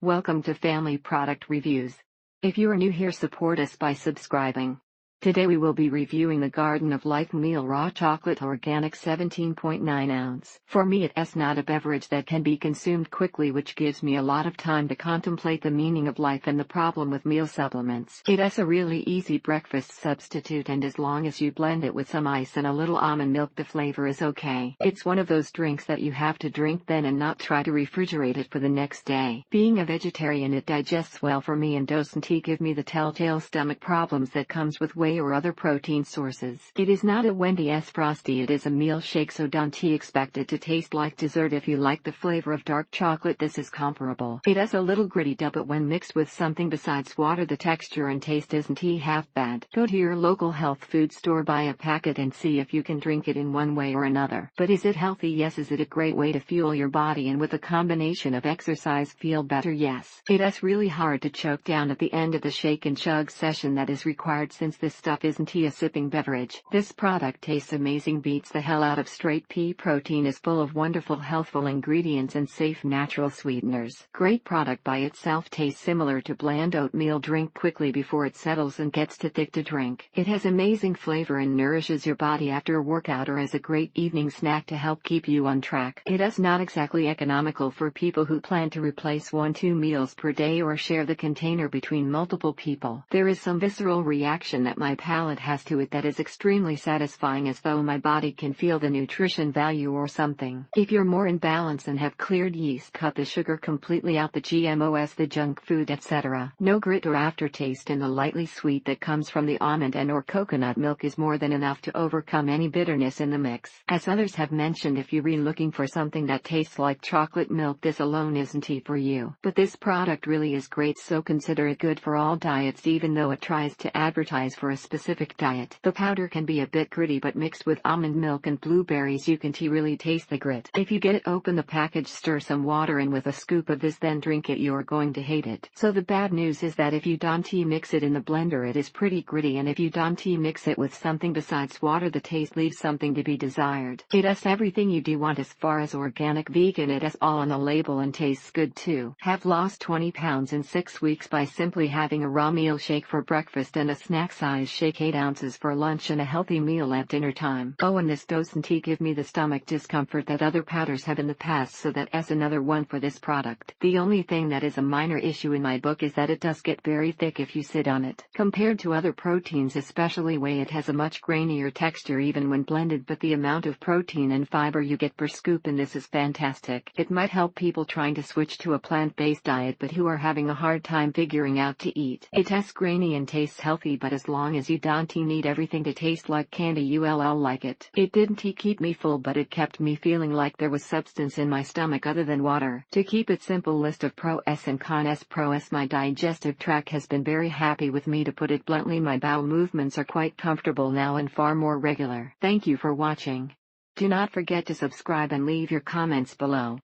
Welcome to Family Product Reviews. If you are new here, support us by subscribing. Today we will be reviewing the Garden of Life Meal Raw Chocolate Organic 17.9 ounce. For me, it's not a beverage that can be consumed quickly, which gives me a lot of time to contemplate the meaning of life and the problem with meal supplements. It's a really easy breakfast substitute, and as long as you blend it with some ice and a little almond milk, the flavor is okay. It's one of those drinks that you have to drink then and not try to refrigerate it for the next day. Being a vegetarian, it digests well for me and doesn't give me the telltale stomach problems that comes with whey or other protein sources. It is not a Wendy's Frosty, it is a meal shake, so don't expect it to taste like dessert. If you like the flavor of dark chocolate, this is comparable. It has a little gritty dough, but when mixed with something besides water, the texture and taste isn't half bad. Go to your local health food store, buy a packet and see if you can drink it in one way or another. But is it healthy? Yes. Is it a great way to fuel your body and with a combination of exercise feel better? Yes. It's really hard to choke down at the end of the shake and chug session that is required, since this stuff isn't a sipping beverage. This product tastes amazing, beats the hell out of straight pea protein, is full of wonderful healthful ingredients and safe natural sweeteners. Great product by itself, tastes similar to bland oatmeal. Drink quickly before it settles and gets too thick to drink. It has amazing flavor and nourishes your body after a workout or as a great evening snack to help keep you on track. It is not exactly economical for people who plan to replace 1-2 meals per day or share the container between multiple people. There is some visceral reaction that my palate has to it that is extremely satisfying, as though my body can feel the nutrition value or something. If you're more in balance and have cleared yeast, cut the sugar completely out, the GMOs, the junk food, etc. No grit or aftertaste, and the lightly sweet that comes from the almond and or coconut milk is more than enough to overcome any bitterness in the mix. As others have mentioned, if you're really looking for something that tastes like chocolate milk, this alone isn't for you. But this product really is great, so consider it good for all diets, even though it tries to advertise for a specific diet. The powder can be a bit gritty, but mixed with almond milk and blueberries, you can really taste the grit. If you get it, open the package, stir some water in with a scoop of this, then drink it. You're going to hate it. So the bad news is that if you don't mix it in the blender, it is pretty gritty, and if you don't mix it with something besides water, the taste leaves something to be desired. It has everything you do want as far as organic vegan. It has all on the label and tastes good too. Have lost 20 pounds in 6 weeks by simply having a raw meal shake for breakfast and a snack size shake, 8 ounces for lunch, and a healthy meal at dinner time. Oh, and this doesn't give me the stomach discomfort that other powders have in the past, so that's another one for this product. The only thing that is a minor issue in my book is that it does get very thick if you sit on it. Compared to other proteins, especially whey, it has a much grainier texture even when blended, but the amount of protein and fiber you get per scoop in this is fantastic. It might help people trying to switch to a plant-based diet but who are having a hard time figuring out to eat. It tastes grainy and tastes healthy, but as long as you don't need everything to taste like candy, you'll like it. It didn't keep me full, but it kept me feeling like there was substance in my stomach other than water. To keep it simple, list of pros and cons. Pros: my digestive tract has been very happy with me. To put it bluntly, my bowel movements are quite comfortable now and far more regular. Thank you for watching. Do not forget to subscribe and leave your comments below.